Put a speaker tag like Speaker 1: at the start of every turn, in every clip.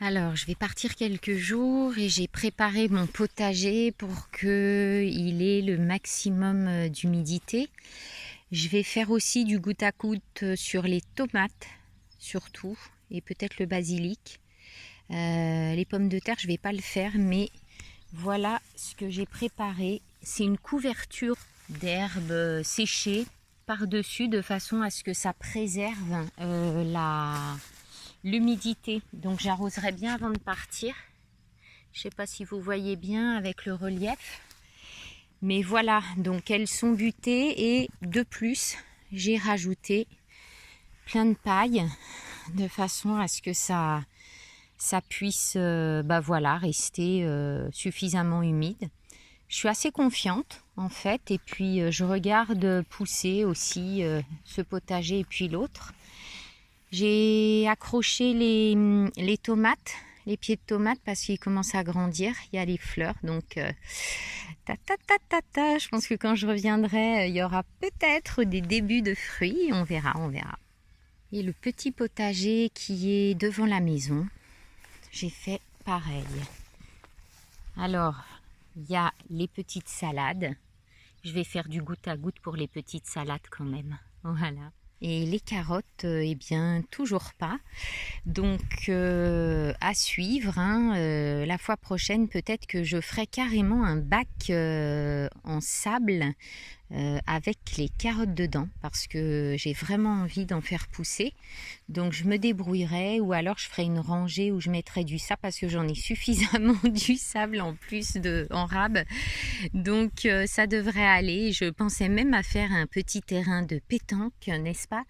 Speaker 1: Alors, je vais partir quelques jours et j'ai préparé mon potager pour qu'il ait le maximum d'humidité. Je vais faire aussi du goutte à goutte sur les tomates, surtout, et peut-être le basilic. Les pommes de terre, je ne vais pas le faire, mais voilà ce que j'ai préparé. C'est une couverture d'herbes séchées par-dessus de façon à ce que ça préserve l'humidité. Donc j'arroserai bien avant de partir. Je ne sais pas si vous voyez bien avec le relief. Mais voilà, donc elles sont butées et de plus, j'ai rajouté plein de paille de façon à ce que ça puisse voilà, rester suffisamment humide. Je suis assez confiante en fait et puis je regarde pousser aussi ce potager et puis l'autre. J'ai accroché les tomates, les pieds de tomates parce qu'ils commencent à grandir. Il y a les fleurs, donc je pense que quand je reviendrai, il y aura peut-être des débuts de fruits. On verra, on verra. Et le petit potager qui est devant la maison, j'ai fait pareil. Alors, il y a les petites salades. Je vais faire du goutte à goutte pour les petites salades quand même. Voilà. Et les carottes, eh bien, toujours pas. Donc, à suivre. La fois prochaine, peut-être que je ferai carrément un bac en sable avec les carottes dedans parce que j'ai vraiment envie d'en faire pousser. Donc, je me débrouillerai ou alors je ferai une rangée où je mettrai du sable parce que j'en ai suffisamment du sable en plus en rab. Donc, ça devrait aller. Je pensais même à faire un petit terrain de pétanque, n'est-ce pas?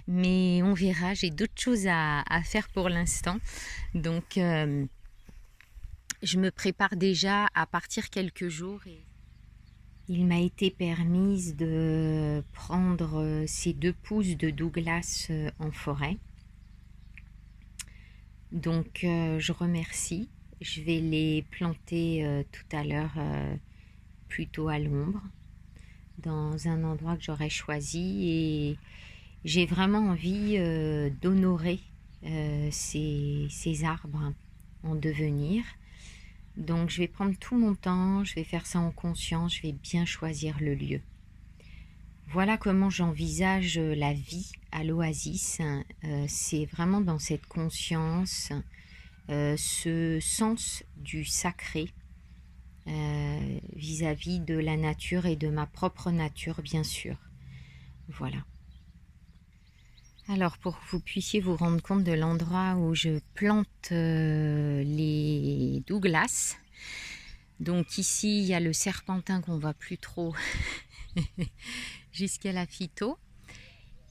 Speaker 1: Mais on verra, j'ai d'autres choses à faire pour l'instant. Donc, je me prépare déjà à partir quelques jours. Il m'a été permis de prendre ces 2 pousses de Douglas en forêt. Donc, je remercie. Je vais les planter tout à l'heure plutôt à l'ombre, dans un endroit que j'aurais choisi. Et j'ai vraiment envie d'honorer ces arbres en devenir. Donc je vais prendre tout mon temps, je vais faire ça en conscience, je vais bien choisir le lieu. Voilà comment j'envisage la vie à l'Oasis. C'est vraiment dans cette conscience, ce sens du sacré vis-à-vis de la nature et de ma propre nature, bien sûr. Voilà. Alors pour que vous puissiez vous rendre compte de l'endroit où je plante les Douglas. Donc ici il y a le serpentin qu'on voit plus trop jusqu'à la phyto.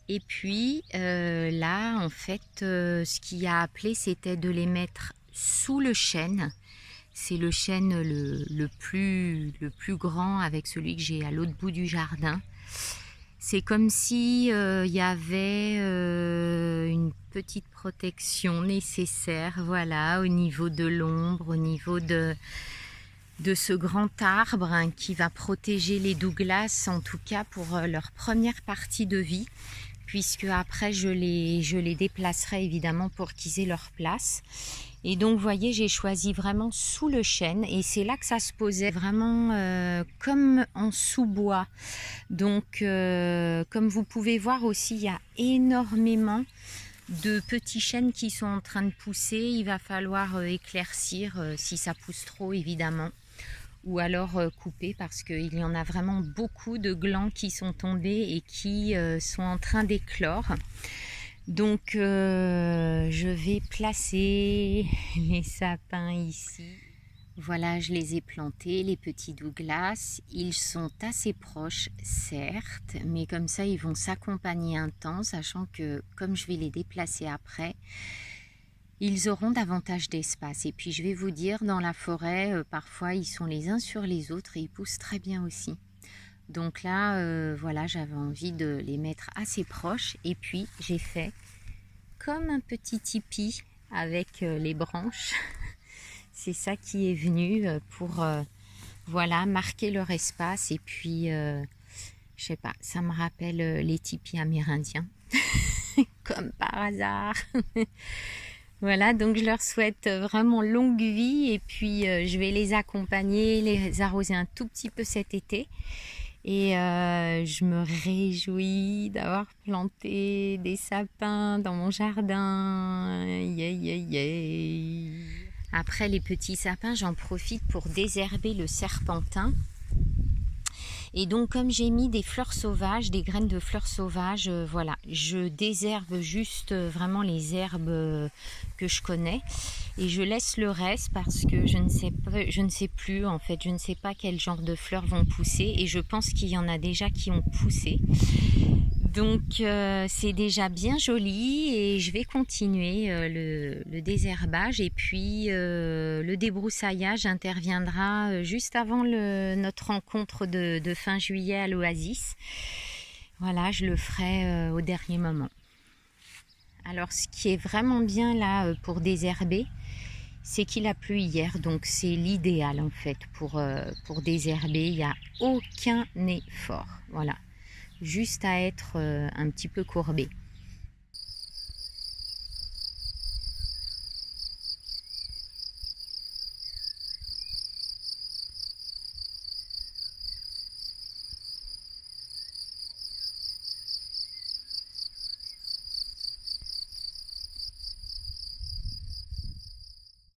Speaker 1: Et puis là en fait ce qui a appelé c'était de les mettre sous le chêne. C'est le chêne le plus grand avec celui que j'ai à l'autre bout du jardin. C'est comme si il y avait une petite protection nécessaire, voilà, au niveau de l'ombre, au niveau de ce grand arbre qui va protéger les Douglas, en tout cas pour leur première partie de vie, puisque après je les déplacerai évidemment pour qu'ils aient leur place. Et donc vous voyez, j'ai choisi vraiment sous le chêne et c'est là que ça se posait vraiment comme en sous-bois. Donc comme vous pouvez voir aussi, il y a énormément de petits chênes qui sont en train de pousser. Il va falloir éclaircir si ça pousse trop évidemment, ou alors couper parce qu'il y en a vraiment beaucoup de glands qui sont tombés et qui sont en train d'éclore. Donc je vais placer les sapins ici. Voilà, je les ai plantés, les petits Douglas. Ils sont assez proches, certes, mais comme ça, ils vont s'accompagner un temps, sachant que comme je vais les déplacer après, ils auront davantage d'espace. Et puis je vais vous dire, dans la forêt, parfois, ils sont les uns sur les autres et ils poussent très bien aussi. Donc là, voilà, j'avais envie de les mettre assez proches. Et puis, j'ai fait comme un petit tipi avec les branches. C'est ça qui est venu pour voilà, marquer leur espace. Et puis, je sais pas, ça me rappelle les tipis amérindiens. Comme par hasard. Voilà, donc je leur souhaite vraiment longue vie et puis je vais les accompagner, les arroser un tout petit peu cet été. Et je me réjouis d'avoir planté des sapins dans mon jardin. Yeah, yeah, yeah. Après les petits sapins, j'en profite pour désherber le serpentin. Et donc comme j'ai mis des fleurs sauvages, des graines de fleurs sauvages, voilà, je désherbe juste vraiment les herbes que je connais et je laisse le reste parce que je ne sais plus en fait, je ne sais pas quel genre de fleurs vont pousser et je pense qu'il y en a déjà qui ont poussé. Donc c'est déjà bien joli et je vais continuer le désherbage et puis le débroussaillage interviendra juste avant notre rencontre de fin juillet à l'Oasis. Voilà, je le ferai au dernier moment. Alors ce qui est vraiment bien là pour désherber, c'est qu'il a plu hier, donc c'est l'idéal en fait pour désherber. Il n'y a aucun effort, voilà. Juste à être un petit peu courbé.